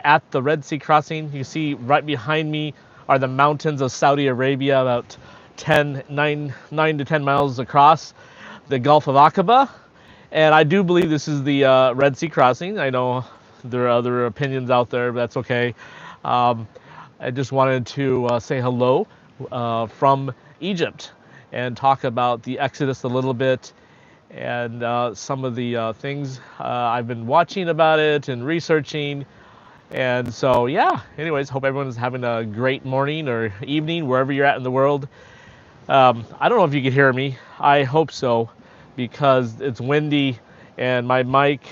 at the Red Sea crossing. You see right behind me are the mountains of Saudi Arabia, about 9 to 10 miles across the Gulf of Aqaba. And I do believe this is the Red Sea crossing. I know there are other opinions out there, but that's okay. Um, I just wanted to say hello from Egypt and talk about the Exodus a little bit and some of the things I've been watching about it and researching. And so, yeah, anyways, hope everyone's having a great morning or evening wherever you're at in the world. I don't know if you can hear me. I hope so, because it's windy and my mic,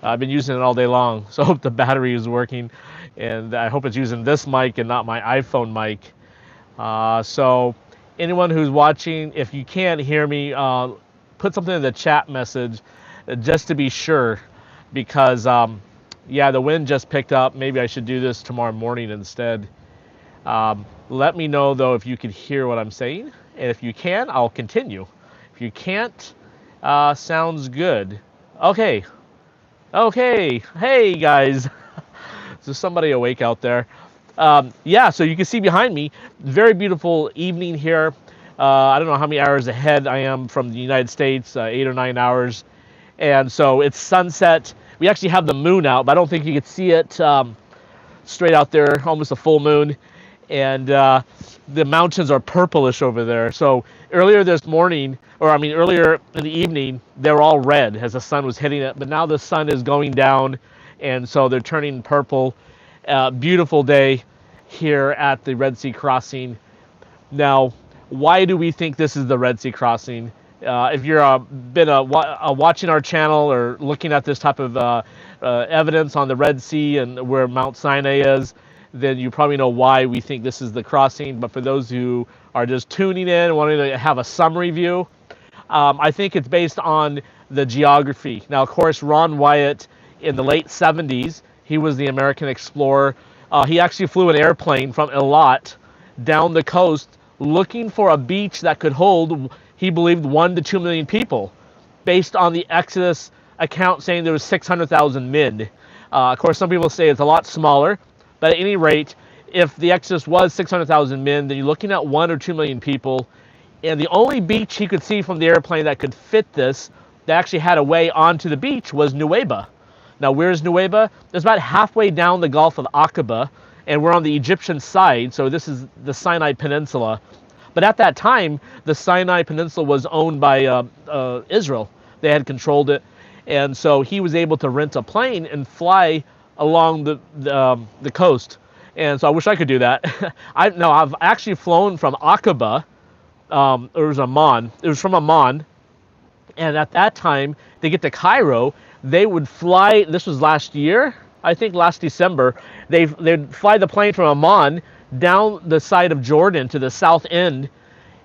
I've been using it all day long. So I hope the battery is working, and I hope it's using this mic and not my iPhone mic. So anyone who's watching, if you can't hear me, put something in the chat message just to be sure, because yeah, the wind just picked up. Maybe I should do this tomorrow morning instead. Let me know though if you can hear what I'm saying, and if you can, I'll continue. If you can't, sounds good. Okay, hey guys. Is there somebody awake out there? Yeah, so you can see behind me, very beautiful evening here. I don't know how many hours ahead I am from the United States, 8 or 9 hours. And so it's sunset. We actually have the moon out, but I don't think you can see it straight out there, almost a full moon. And the mountains are purplish over there. So earlier this morning, earlier in the evening, they were all red as the sun was hitting it. But now the sun is going down, and so they're turning purple. Beautiful day here at the Red Sea crossing. Now, why do we think this is the Red Sea crossing? If you're been watching our channel or looking at this type of evidence on the Red Sea and where Mount Sinai is, then you probably know why we think this is the crossing. But for those who are just tuning in and wanting to have a summary view, I think it's based on the geography. Now, of course, Ron Wyatt in the late 70s, he was the American explorer. He actually flew an airplane from Eilat down the coast looking for a beach that could hold, he believed, 1 to 2 million people, based on the Exodus account saying there was 600,000 men. Of course, some people say it's a lot smaller, but at any rate, if the Exodus was 600,000 men, then you're looking at 1 or 2 million people. And the only beach he could see from the airplane that could fit this, that actually had a way onto the beach, was Nuweiba. Now, where's Nuweiba? It's about halfway down the Gulf of Aqaba, and we're on the Egyptian side, so this is the Sinai Peninsula. But at that time, the Sinai Peninsula was owned by Israel. They had controlled it, and so he was able to rent a plane and fly along the coast. And so I wish I could do that. I've actually flown from Aqaba. It was Amman. It was from Amman, and at that time, to get to Cairo, they would fly. This was last year, I think, last December. They'd fly the plane from Amman down the side of Jordan to the south end,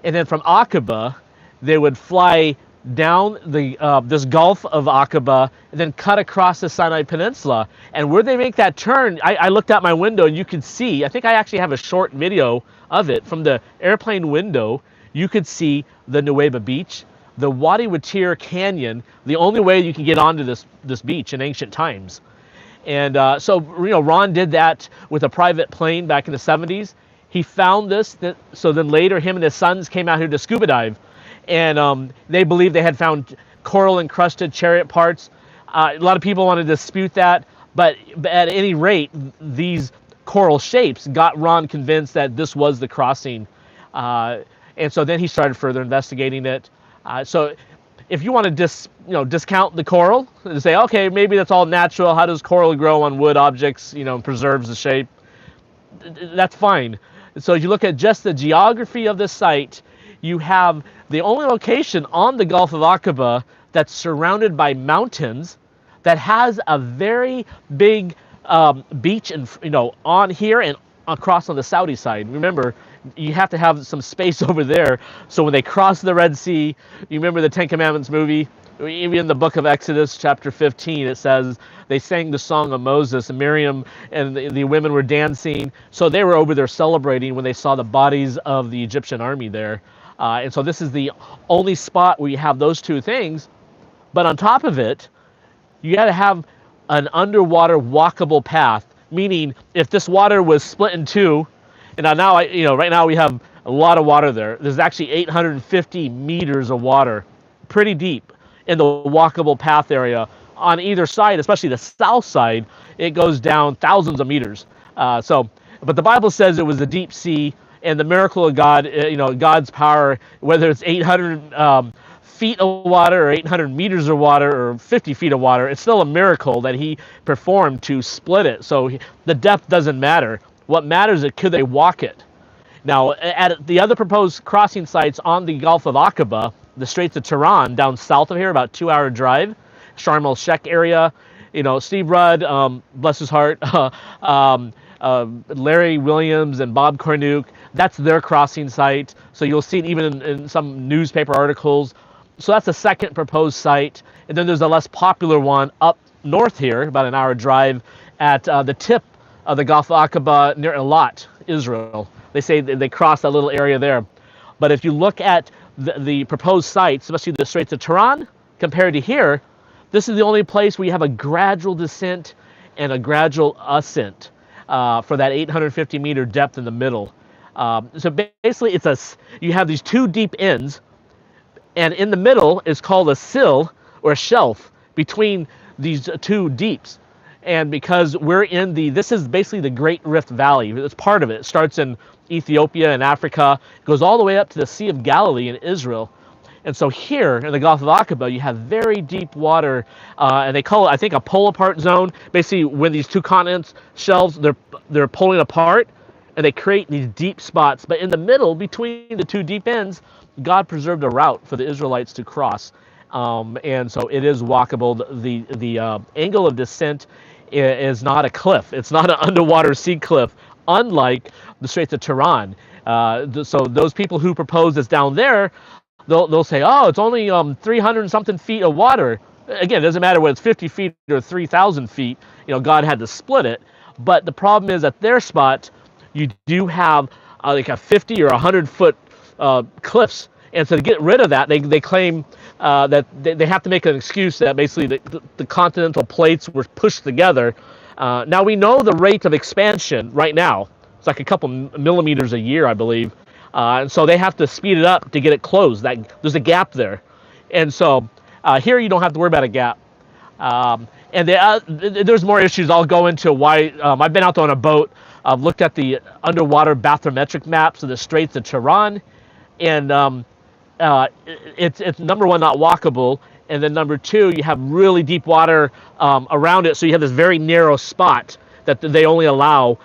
and then from Aqaba, they would fly down the this Gulf of Aqaba and then cut across the Sinai Peninsula. And where they make that turn, I looked out my window and you could see, I think I actually have a short video of it, from the airplane window, you could see the Nuweiba beach, the Wadi Watir Canyon, the only way you can get onto this beach in ancient times. And so, Ron did that with a private plane back in the 70s. He found this, so then later him and his sons came out here to scuba dive. And they believed they had found coral-encrusted chariot parts. A lot of people want to dispute that, but at any rate, these coral shapes got Ron convinced that this was the crossing. And so then he started further investigating it. So if you want to discount the coral and say, okay, maybe that's all natural. How does coral grow on wood objects, and preserves the shape? That's fine. So you look at just the geography of this site, you have the only location on the Gulf of Aqaba that's surrounded by mountains, that has a very big beach, and on here and across on the Saudi side. Remember, you have to have some space over there. So when they cross the Red Sea, you remember the Ten Commandments movie? Even in the book of Exodus, chapter 15, it says they sang the song of Moses, and Miriam and the women were dancing. So they were over there celebrating when they saw the bodies of the Egyptian army there. And so this is the only spot where you have those two things. But on top of it, you got to have an underwater walkable path meaning if this water was split in two, and right now we have a lot of water there. There's actually 850 meters of water, pretty deep in the walkable path area on either side, especially the south side. It goes down thousands of meters. But the Bible says it was the deep sea, and the miracle of God, God's power, whether it's 800 feet of water or 800 meters of water or 50 feet of water, it's still a miracle that he performed to split it. So the depth doesn't matter. What matters is could they walk it? Now, at the other proposed crossing sites on the Gulf of Aqaba, the Straits of Tiran, down south of here, about 2-hour drive, Sharm el-Sheikh area, Steve Rudd, bless his heart, Larry Williams and Bob Cornuke, that's their crossing site. So you'll see it even in some newspaper articles. So that's the second proposed site. And then there's a less popular one up north here, about an hour drive, at the tip of the Gulf of Aqaba near Eilat, Israel. They say they cross that little area there. But if you look at the proposed sites, especially the Straits of Tiran, compared to here, this is the only place where you have a gradual descent and a gradual ascent for that 850 meter depth in the middle. So basically, you have these two deep ends, and in the middle is called a sill or a shelf between these two deeps. And because this is basically the Great Rift Valley. It's part of it. It starts in Ethiopia and Africa, goes all the way up to the Sea of Galilee in Israel. And so here in the Gulf of Aqaba, you have very deep water, and they call it, I think, a pull-apart zone. Basically, when these two continents shelves, they're pulling apart, and they create these deep spots. But in the middle, between the two deep ends, God preserved a route for the Israelites to cross. And so it is walkable. The angle of descent is not a cliff. It's not an underwater sea cliff, unlike the Straits of Tiran. So those people who propose this down there, they'll say, oh, it's only 300 something feet of water. Again, it doesn't matter whether it's 50 feet or 3,000 feet. God had to split it. But the problem is at their spot, you do have like a 50 or 100 foot cliffs. And so to get rid of that, they claim that they have to make an excuse that basically the continental plates were pushed together. Now we know the rate of expansion right now. It's like a couple millimeters a year, I believe. And so they have to speed it up to get it closed. There's a gap there. And so here you don't have to worry about a gap. And there's more issues I'll go into why. I've been out there on a boat. I've looked at the underwater bathymetric maps of the Straits of Tiran. And it's number one, not walkable. And then number two, you have really deep water around it. So you have this very narrow spot that they only allow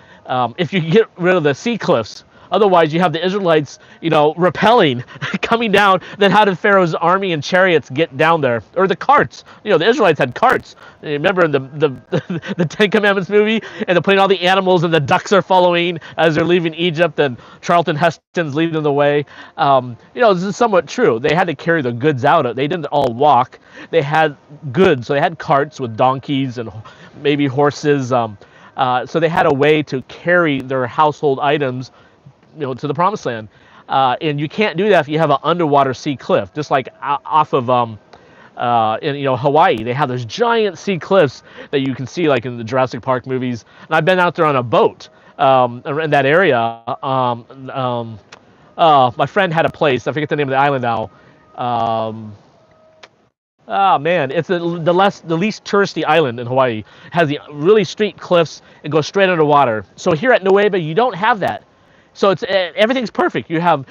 if you get rid of the sea cliffs. Otherwise, you have the Israelites, rappelling, coming down. Then how did Pharaoh's army and chariots get down there? Or the carts. The Israelites had carts. Remember in the Ten Commandments movie? And they're putting all the animals and the ducks are following as they're leaving Egypt, and Charlton Heston's leading them the way. This is somewhat true. They had to carry the goods out. They didn't all walk. They had goods. So they had carts with donkeys and maybe horses. So they had a way to carry their household items to the promised land. And you can't do that if you have an underwater sea cliff, just like off of in Hawaii. They have those giant sea cliffs that you can see like in the Jurassic Park movies. And I've been out there on a boat in that area. My friend had a place, I forget the name of the island now. Oh man, it's the least touristy island in Hawaii. It has the really steep cliffs and goes straight underwater. So here at Nueva, you don't have that. So everything's perfect. You have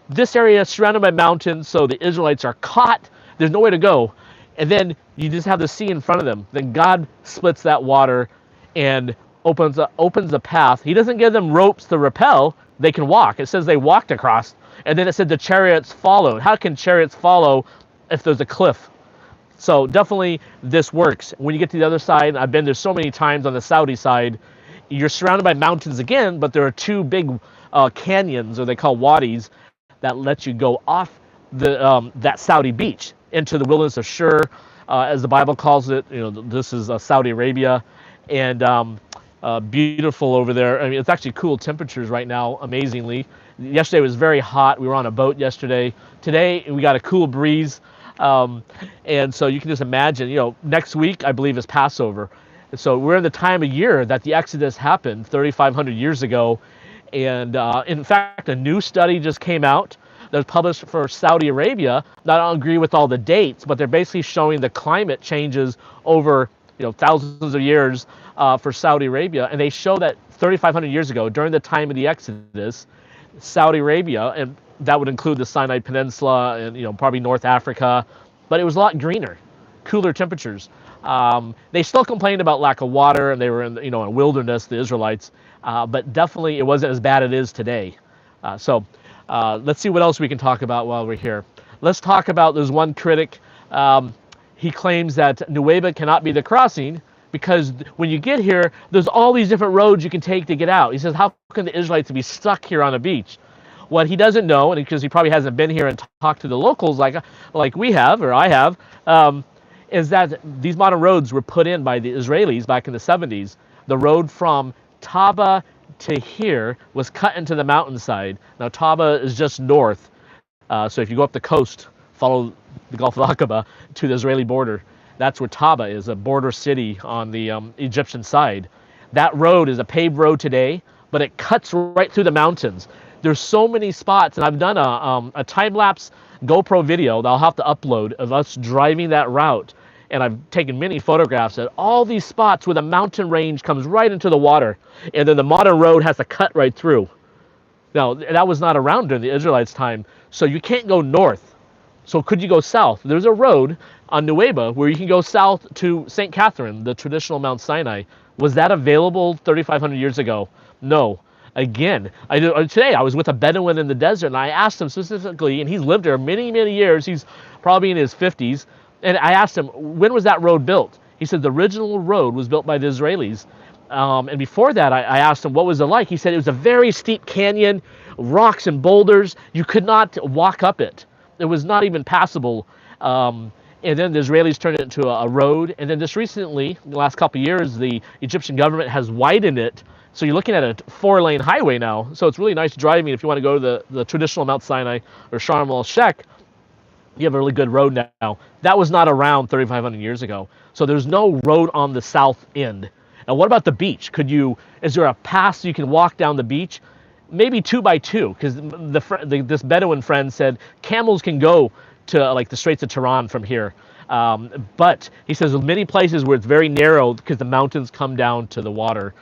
this area surrounded by mountains, so the Israelites are caught. There's nowhere to go. And then you just have the sea in front of them. Then God splits that water and opens a path. He doesn't give them ropes to rappel. They can walk. It says they walked across. And then it said the chariots followed. How can chariots follow if there's a cliff? So definitely this works. When you get to the other side, I've been there so many times on the Saudi side, you're surrounded by mountains again, but there are two big canyons, or they call wadis, that let you go off that Saudi beach into the wilderness of Shur, as the Bible calls it. This is Saudi Arabia, and beautiful over there. I mean, it's actually cool temperatures right now, amazingly. Yesterday was very hot. We were on a boat yesterday. Today we got a cool breeze, and so you can just imagine. Next week I believe is Passover. So we're in the time of year that the Exodus happened 3,500 years ago. And in fact, a new study just came out that was published for Saudi Arabia. Now, I don't agree with all the dates, but they're basically showing the climate changes over thousands of years for Saudi Arabia. And they show that 3,500 years ago, during the time of the Exodus, Saudi Arabia, and that would include the Sinai Peninsula and probably North Africa, but it was a lot greener, cooler temperatures. They still complained about lack of water, and they were in a wilderness, the Israelites, but definitely it wasn't as bad as it is today. So let's see what else we can talk about while we're here. Let's talk about, there's one critic, he claims that Nueva cannot be the crossing because when you get here, there's all these different roads you can take to get out. He says, how can the Israelites be stuck here on a beach? What he doesn't know, and because he probably hasn't been here and talked to the locals like we have, or I have, is that these modern roads were put in by the Israelis back in the 70s. The road from Taba to here was cut into the mountainside. Now Taba is just north, so if you go up the coast, follow the Gulf of Aqaba to the Israeli border, that's where Taba is, a border city on the Egyptian side. That road is a paved road today, but it cuts right through the mountains. There's so many spots, and I've done a time-lapse GoPro video that I'll have to upload of us driving that route, and I've taken many photographs at all these spots where the mountain range comes right into the water, and then the modern road has to cut right through. Now, that was not around during the Israelites' time, so you can't go north. So could you go south? There's a road on Nueva where you can go south to St. Catherine, the traditional Mount Sinai. Was that available 3,500 years ago? No. Again, today I was with a Bedouin in the desert, and I asked him specifically, and he's lived there many, many years. He's probably in his 50s. And I asked him, when was that road built? He said the original road was built by the Israelis. And before that, I asked him, what was it like? He said it was a very steep canyon, rocks and boulders. You could not walk up it. It was not even passable. And then the Israelis turned it into a road. And then just recently, in the last couple of years, the Egyptian government has widened it. So you're looking at a 4-lane highway now. So it's really nice driving if you want to go to the traditional Mount Sinai or Sharm el-Sheikh. You have a really good road now. That was not around 3,500 years ago. So there's no road on the south end. Now, what about the beach? Is there a path so you can walk down the beach? Maybe 2 by 2, because this Bedouin friend said camels can go to like the Straits of Tiran from here. But he says there's many places where it's very narrow because the mountains come down to the water.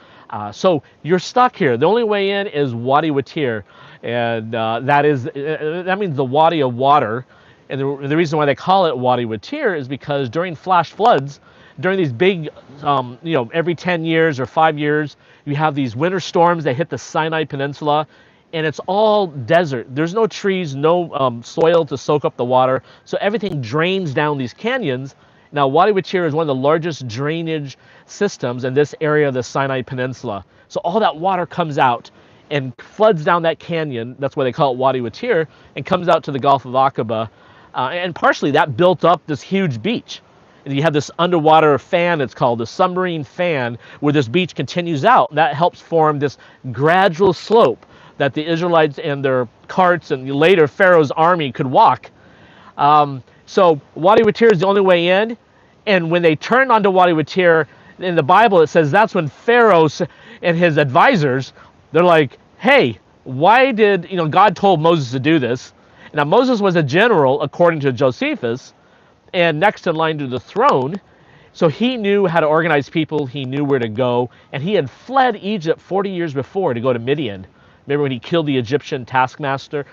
So you're stuck here. The only way in is Wadi Watir, and that means the Wadi of water. And the reason why they call it Wadi Watir is because during flash floods, during these big, every 10 years or 5 years, you have these winter storms that hit the Sinai Peninsula, and it's all desert. There's no trees, no soil to soak up the water, so everything drains down these canyons. Now, Wadi Watir is one of the largest drainage systems in this area of the Sinai Peninsula. So all that water comes out and floods down that canyon. That's why they call it Wadi Watir, and comes out to the Gulf of Aqaba. And partially that built up this huge beach. And you have this underwater fan, it's called the submarine fan, where this beach continues out. That helps form this gradual slope that the Israelites and their carts and later Pharaoh's army could walk. So Wadi Watir is the only way in. And when they turned onto Wadi Watir, in the Bible it says that's when Pharaoh and his advisors, they're like, hey, why did, God told Moses to do this. Now, Moses was a general, according to Josephus, and next in line to the throne. So he knew how to organize people. He knew where to go. And he had fled Egypt 40 years before to go to Midian. Remember when he killed the Egyptian taskmaster?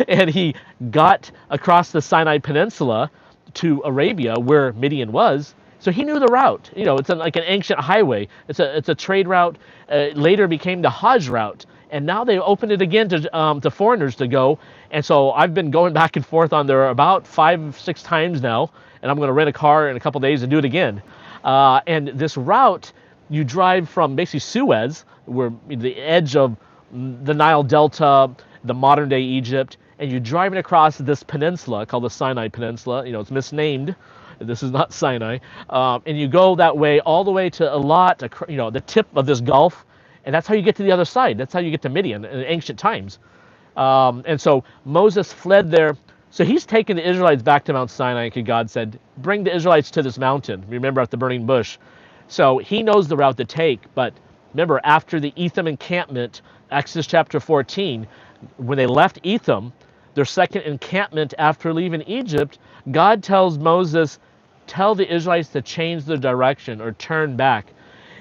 And he got across the Sinai Peninsula to Arabia, where Midian was. So he knew the route. It's like an ancient highway. It's a trade route. Later became the Hajj route. And now they opened it again to foreigners to go. And so I've been going back and forth on there about 5-6 times now. And I'm going to rent a car in a couple days and do it again. And this route, you drive from basically Suez, where the edge of the Nile Delta, the modern day Egypt, and you're driving across this peninsula called the Sinai Peninsula. It's misnamed. This is not Sinai. And you go that way all the way to Eilat, the tip of this gulf. And that's how you get to the other side. That's how you get to Midian in ancient times. And so Moses fled there So he's taken the Israelites back to Mount Sinai, and God said, bring the Israelites to this mountain. Remember, at the burning bush. So he knows the route to take. But remember, after the Etham encampment, Exodus chapter 14, when they left Etham, their second encampment after leaving Egypt, God tells Moses, tell the Israelites to change their direction or turn back.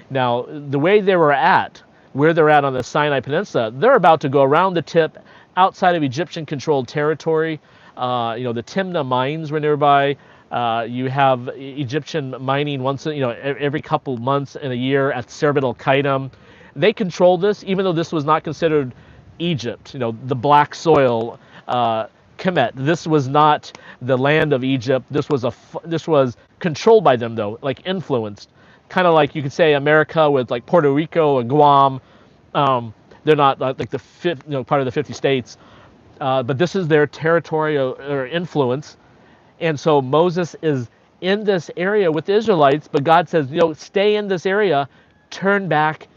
Now, the way they were at, where they're at on the Sinai Peninsula, they're about to go around the tip outside of Egyptian-controlled territory. The Timnah mines were nearby. You have Egyptian mining once, every couple months in a year at Serbet al-Qaidam. They controlled this, even though this was not considered Egypt. The black soil, Kemet. This was not the land of Egypt. This was controlled by them, though, like influenced. Kind of like you could say America with like Puerto Rico and Guam. They're not like the part of the 50 states, but this is their territory or influence. And so Moses is in this area with the Israelites, but God says, stay in this area, turn back,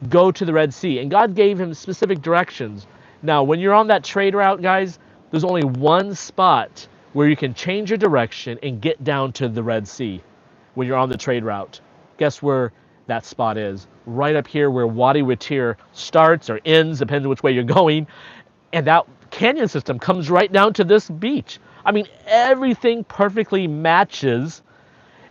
go to the Red Sea. And God gave him specific directions. Now, when you're on that trade route, guys, there's only one spot where you can change your direction and get down to the Red Sea when you're on the trade route. Guess where that spot is? Right up here where Wadi Watir starts or ends, depending on which way you're going. And that canyon system comes right down to this beach. I mean, everything perfectly matches.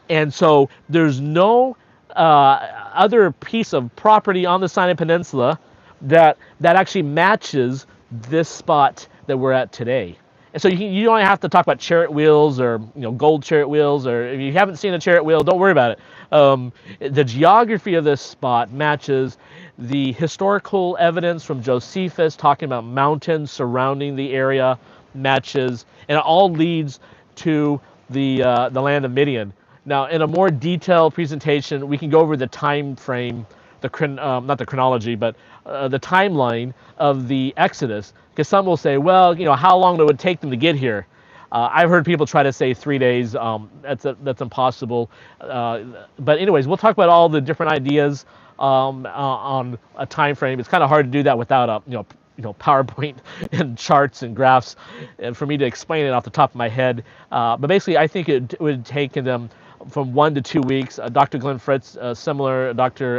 And so there's no other piece of property on the Sinai Peninsula that actually matches this spot that we're at today. And so you don't have to talk about chariot wheels or gold chariot wheels, or if you haven't seen a chariot wheel, don't worry about it. The geography of this spot matches the historical evidence from Josephus talking about mountains surrounding the area, matches, and it all leads to the land of Midian. Now, in a more detailed presentation, we can go over the time frame, not the chronology, but the timeline of the Exodus. Because some will say, well, how long it would take them to get here. I've heard people try to say 3 days. That's impossible. But anyways, we'll talk about all the different ideas on a time frame. It's kind of hard to do that without a PowerPoint and charts and graphs, and for me to explain it off the top of my head. But basically, I think it would take them from 1 to 2 weeks. Dr. Glenn Fritz, similar. Dr.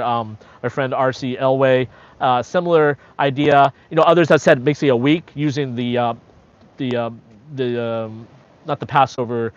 My friend R.C. Elway, similar idea. Others have said basically a week using the not the Passover,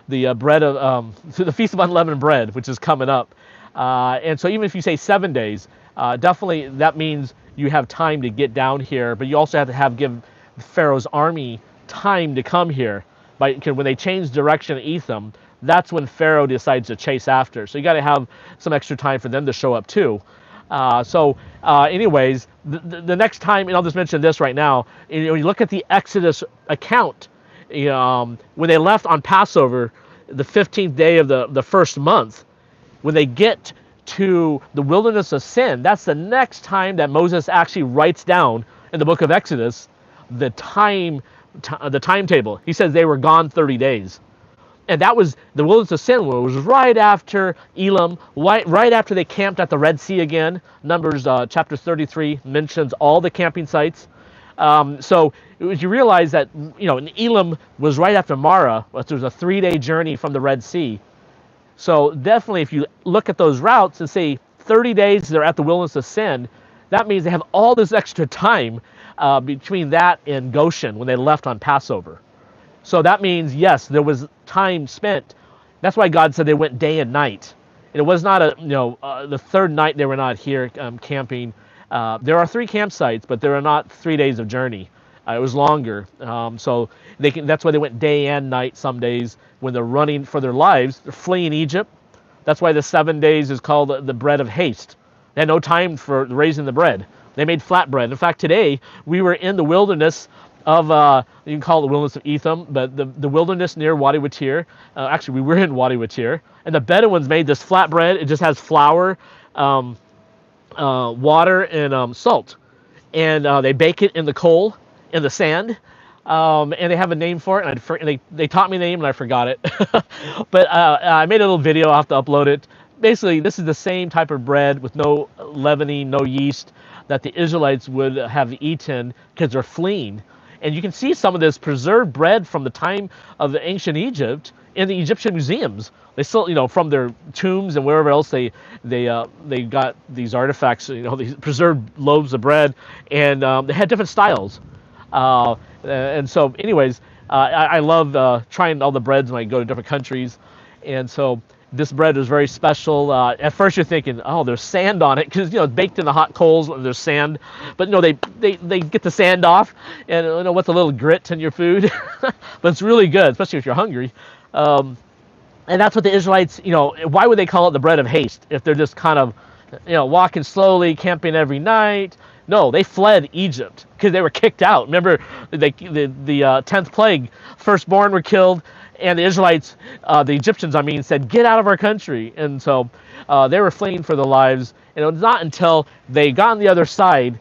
the bread of the Feast of Unleavened Bread, which is coming up. And so even if you say 7 days, definitely that means you have time to get down here, but you also have to give Pharaoh's army time to come here. When they change direction at Etham, that's when Pharaoh decides to chase after. So you got to have some extra time for them to show up too. Anyways, the next time, and I'll just mention this right now, when you look at the Exodus account, when they left on Passover, the 15th day of the first month, when they get to the wilderness of Sin, that's the next time that Moses actually writes down in the book of Exodus the timetable. He says they were gone 30 days. And that was the wilderness of Sin, was right after Elam, right after they camped at the Red Sea again. Numbers chapter 33 mentions all the camping sites. So you realize that, Elam was right after Marah, but there was a 3-day journey from the Red Sea. So definitely if you look at those routes and say 30 days they're at the wilderness of Sin, that means they have all this extra time between that and Goshen when they left on Passover. So that means, yes, there was time spent. That's why God said they went day and night. It was not the third night they were not here camping. There are 3 campsites, but there are not 3 days of journey. It was longer. So that's why they went day and night some days when they're running for their lives. They're fleeing Egypt. That's why the 7 days is called the bread of haste. They had no time for raising the bread. They made flatbread. In fact, today we were in the wilderness of, you can call it the wilderness of Etham, but the wilderness near Wadi Watir. Actually, we were in Wadi Watir, and the Bedouins made this flatbread. It just has flour, water, and salt. And they bake it in the coal, in the sand, and they have a name for it, and they taught me the name, and I forgot it. But I made a little video. I'll have to upload it. Basically, this is the same type of bread with no leavening, no yeast, that the Israelites would have eaten because they're fleeing. And you can see some of this preserved bread from the time of the ancient Egypt in the Egyptian museums. They still, from their tombs and wherever else they got these artifacts, these preserved loaves of bread, and they had different styles. And so, anyways, I love trying all the breads when I go to different countries, and so this bread is very special. At first, you're thinking, "Oh, there's sand on it," because it's baked in the hot coals and there's sand. But no, they get the sand off, and what's a little grit in your food, but it's really good, especially if you're hungry. And that's what the Israelites, why would they call it the bread of haste if they're just kind of, walking slowly, camping every night? No, they fled Egypt because they were kicked out. Remember, the 10th plague, firstborn were killed, and the Israelites, the Egyptians, said, "Get out of our country." And so they were fleeing for their lives. And it was not until they got on the other side,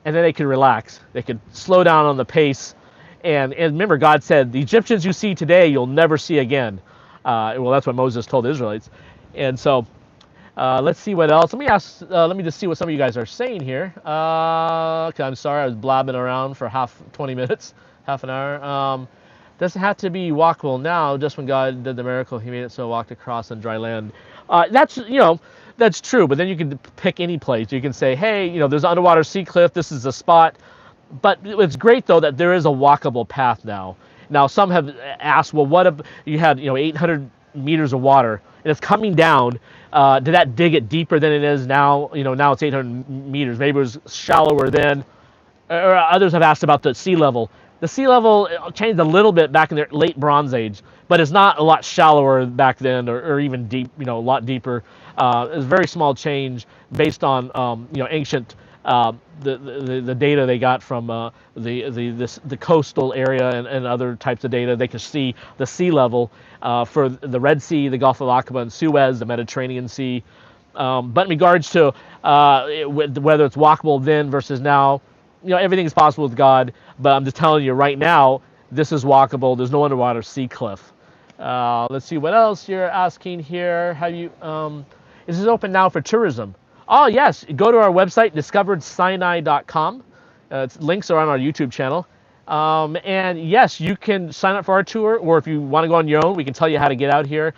and then they could relax. They could slow down on the pace. And remember, God said, "The Egyptians you see today, you'll never see again." Well, that's what Moses told the Israelites. And so let's see what else. Let me just see what some of you guys are saying here. Okay, I'm sorry, I was blabbing around for 20 minutes, half an hour. Doesn't have to be walkable now. Just when God did the miracle, He made it so it walked across on dry land. That's true. But then you can pick any place. You can say, hey, there's an underwater sea cliff. This is the spot. But it's great though that there is a walkable path now. Now some have asked, well, what if you had 800 meters of water and it's coming down? Did that dig it deeper than it is now? Now it's 800 meters. Maybe it was shallower then. Or others have asked about the sea level. The sea level changed a little bit back in the late Bronze Age, but it's not a lot shallower back then, or even deep, a lot deeper. It's a very small change based on ancient the data they got from the coastal area and other types of data. They could see the sea level for the Red Sea, the Gulf of Aqaba, and Suez, the Mediterranean Sea. But in regards to whether it's walkable then versus now, everything is possible with God. But I'm just telling you right now, this is walkable. There's no underwater sea cliff. Let's see what else you're asking here. Is this open now for tourism? Oh, yes. Go to our website, discoveredsinai.com. Links are on our YouTube channel. And yes, you can sign up for our tour, or if you want to go on your own, we can tell you how to get out here.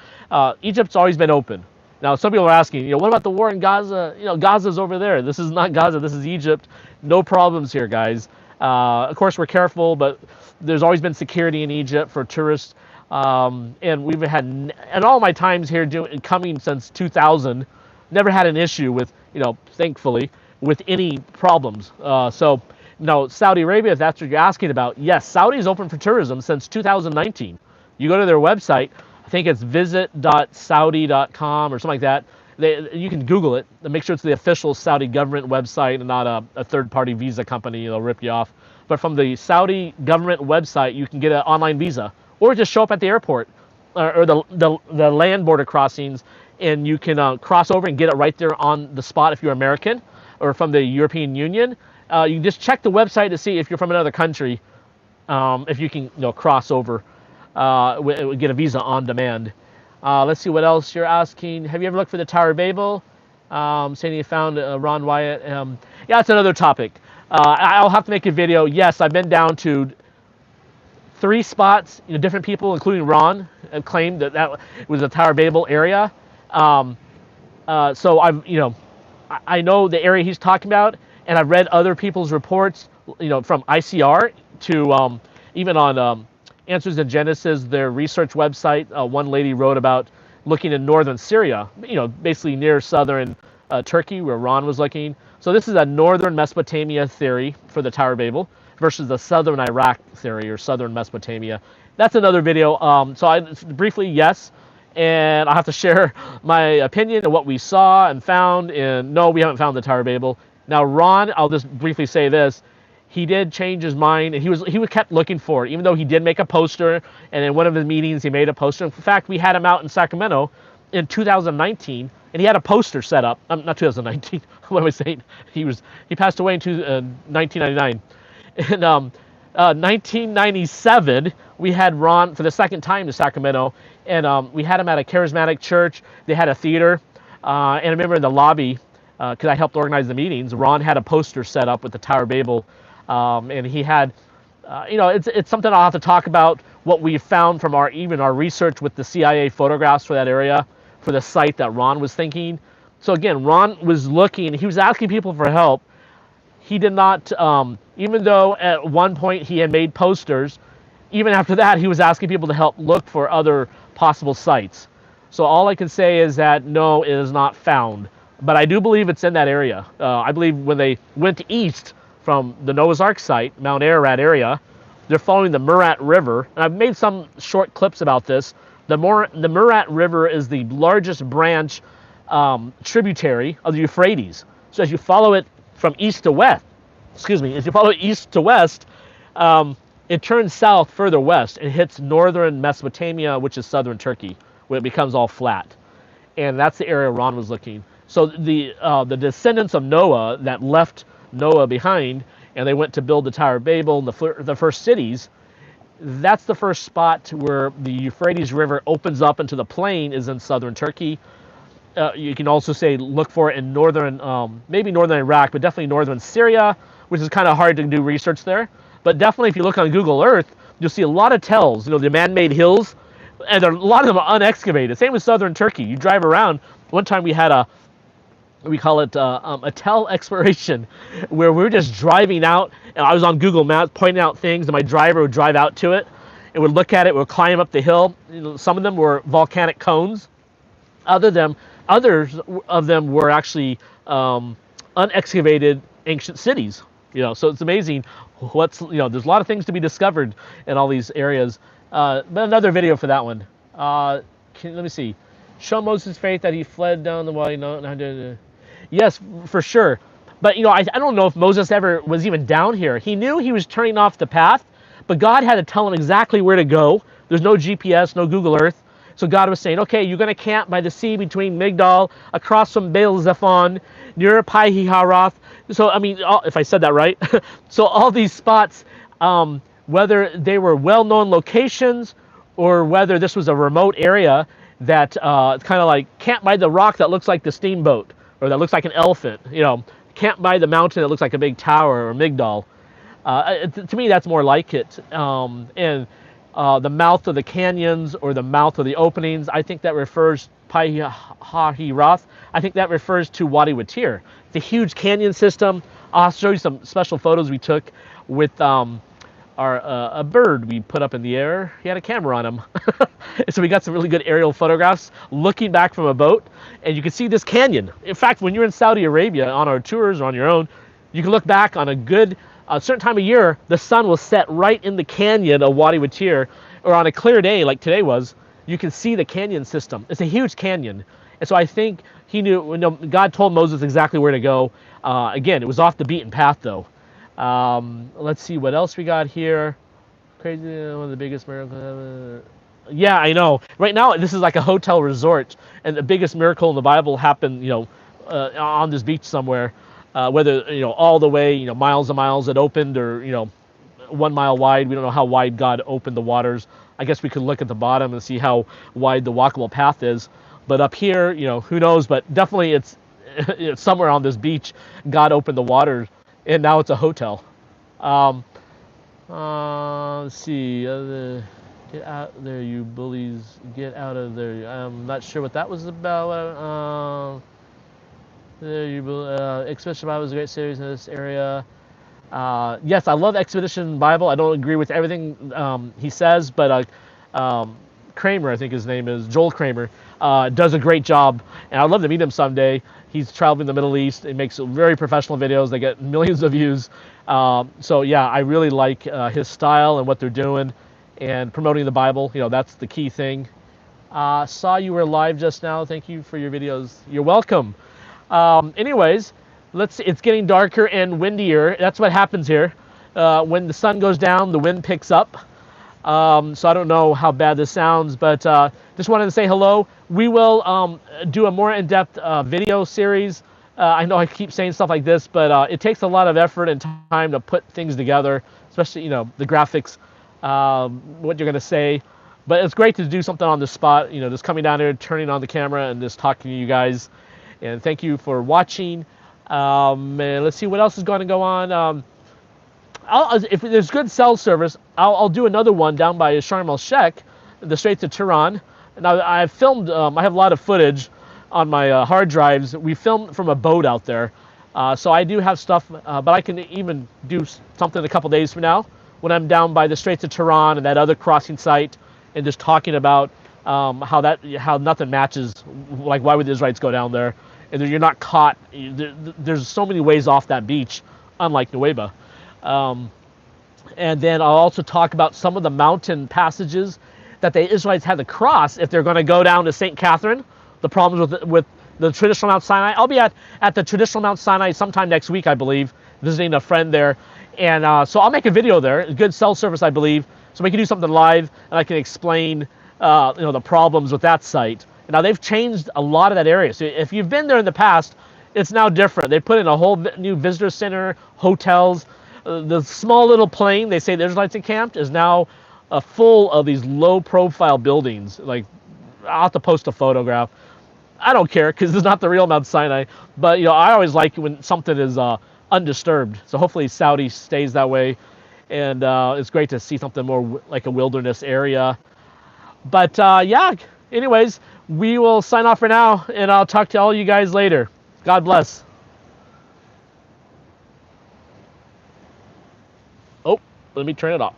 Egypt's always been open. Now, some people are asking, what about the war in Gaza? Gaza's over there. This is not Gaza. This is Egypt. No problems here, guys. Of course, we're careful, but there's always been security in Egypt for tourists. And we've had, in all my times here coming since 2000, never had an issue with, thankfully, with any problems. So, Saudi Arabia, if that's what you're asking about, yes, Saudi is open for tourism since 2019. You go to their website, I think it's visit.saudi.com or something like that. You can Google it and make sure it's the official Saudi government website and not a third-party visa company. They'll rip you off. But from the Saudi government website, you can get an online visa, or just show up at the airport or the land border crossings, and you can cross over and get it right there on the spot if you're American or from the European Union. You can just check the website to see if you're from another country, if you can cross over, get a visa on demand. Let's see what else you're asking. Have you ever looked for the Tower of Babel? Saying you found Ron Wyatt. Yeah, that's another topic. I'll have to make a video. Yes, I've been down to 3 spots. Different people, including Ron, have claimed that was the Tower of Babel area. So I know the area he's talking about, and I've read other people's reports. From ICR to even on Answers in Genesis, their research website. One lady wrote about looking in northern Syria, basically near southern Turkey, where Ron was looking. So this is a northern Mesopotamia theory for the Tower of Babel versus the southern Iraq theory or southern Mesopotamia. That's another video. So briefly, yes. And I'll have to share my opinion of what we saw and found. And no, we haven't found the Tower of Babel. Now, Ron, I'll just briefly say this. He did change his mind, and he kept looking for it, even though he did make a poster, and in one of his meetings he made a poster. In fact, we had him out in Sacramento in 2019, and he had a poster set up. Not 2019. What am I saying? He passed away in 1999. In 1997, we had Ron for the second time in Sacramento, and we had him at a charismatic church. They had a theater, and I remember in the lobby, because I helped organize the meetings, Ron had a poster set up with the Tower of Babel. And he had it's something I'll have to talk about what we found from our research with the CIA photographs for that area, for the site that Ron was thinking. So again, Ron was looking, he was asking people for help. He did not, even though at one point he had made posters, even after that he was asking people to help look for other possible sites. So all I can say is that no, it is not found. But I do believe it's in that area. I believe when they went east from the Noah's Ark site, Mount Ararat area, they're following the Murat River. And I've made some short clips about this. The Murat River is the largest branch tributary of the Euphrates. So as you follow it from east to west, as you follow it east to west, it turns south further west and hits northern Mesopotamia, which is southern Turkey, where it becomes all flat. And that's the area Ron was looking. So the descendants of Noah that left Noah behind, and they went to build the Tower of Babel and the first cities, that's the first spot where the Euphrates River opens up into the plain, is in southern Turkey. You can also say look for it in northern, maybe northern Iraq, but definitely northern Syria, which is kind of hard to do research there. But definitely if you look on Google Earth, you'll see a lot of tells, the man-made hills, and a lot of them are unexcavated. Same with southern Turkey. You drive around. One time we call it a tell exploration, where we were just driving out, and I was on Google Maps pointing out things, and my driver would drive out to it, and would look at it, would climb up the hill. Some of them were volcanic cones. Others of them were actually unexcavated ancient cities. So it's amazing there's a lot of things to be discovered in all these areas. But another video for that one. Let me see. Show Moses' faith that he fled down the wall. Yes, for sure. But I don't know if Moses ever was even down here. He knew he was turning off the path, but God had to tell him exactly where to go. There's no GPS, no Google Earth. So God was saying, okay, you're going to camp by the sea between Migdal, across from Baal Zephon, near Pi-hahiroth. So, if I said that right. So all these spots, whether they were well-known locations or whether this was a remote area that kind of like camp by the rock that looks like the steamboat or that looks like an elephant, camp by the mountain that looks like a big tower or Migdal. To me, that's more like it. And the mouth of the canyons or the mouth of the openings, I think that refers, Pi-hahiroth, I think that refers to Wadi Watir. It's a huge canyon system. I'll show you some special photos we took with a bird we put up in the air. He had a camera on him. So we got some really good aerial photographs looking back from a boat, and you can see this canyon. In fact, when you're in Saudi Arabia on our tours or on your own, you can look back on a certain time of year, the sun will set right in the canyon of Wadi Watir, or on a clear day like today was, you can see the canyon system. It's a huge canyon. And so I think he knew, God told Moses exactly where to go. Again, it was off the beaten path though. Let's see what else we got here. Crazy, one of the biggest miracles. Yeah, I know. Right now, this is like a hotel resort, and the biggest miracle in the Bible happened, on this beach somewhere. Whether all the way, miles and miles it opened, or 1 mile wide. We don't know how wide God opened the waters. I guess we could look at the bottom and see how wide the walkable path is. But up here, who knows? But definitely, it's somewhere on this beach. God opened the waters, and now it's a hotel. Let's see. Get out there, you bullies! Get out of there. I'm not sure what that was about. Expedition Bible is a great series in this area. Yes, I love Expedition Bible. I don't agree with everything he says, but Kramer, I think his name is, Joel Kramer, does a great job, and I'd love to meet him someday. He's traveling the Middle East. He makes very professional videos. They get millions of views. So yeah, I really like his style and what they're doing and promoting the Bible. That's the key thing. Saw you were live just now. Thank you for your videos. You're welcome. Anyways, it's getting darker and windier. That's what happens here. When the sun goes down, the wind picks up. So I don't know how bad this sounds, but just wanted to say hello. We will do a more in-depth video series. I know I keep saying stuff like this, but it takes a lot of effort and time to put things together, especially, the graphics, what you're going to say. But it's great to do something on the spot, just coming down here, turning on the camera, and just talking to you guys. And thank you for watching. And let's see what else is going to go on. if there's good cell service, I'll do another one down by Sharm el Sheikh, the Straits of Tiran. Now I've filmed. I have a lot of footage on my hard drives. We filmed from a boat out there, so I do have stuff. But I can even do something a couple days from now when I'm down by the Straits of Tiran and that other crossing site, and just talking about how nothing matches. Like, why would the Israelites go down there? And then you're not caught. There's so many ways off that beach, unlike Nueva. And then I'll also talk about some of the mountain passages that the Israelites had to cross if they're going to go down to St. Catherine. The problems with the traditional Mount Sinai. I'll be at the traditional Mount Sinai sometime next week, I believe, visiting a friend there. And so I'll make a video there. Good cell service, I believe. So we can do something live, and I can explain the problems with that site. Now, they've changed a lot of that area. So if you've been there in the past, it's now different. They put in a whole new visitor center, hotels. The small little plain they say the Israelites encamped is now full of these low-profile buildings. Like, I'll have to post a photograph. I don't care because it's not the real Mount Sinai. But I always like when something is undisturbed. So hopefully Saudi stays that way, and it's great to see something more like a wilderness area. But yeah. Anyways, we will sign off for now, and I'll talk to all you guys later. God bless. Oh, let me turn it off.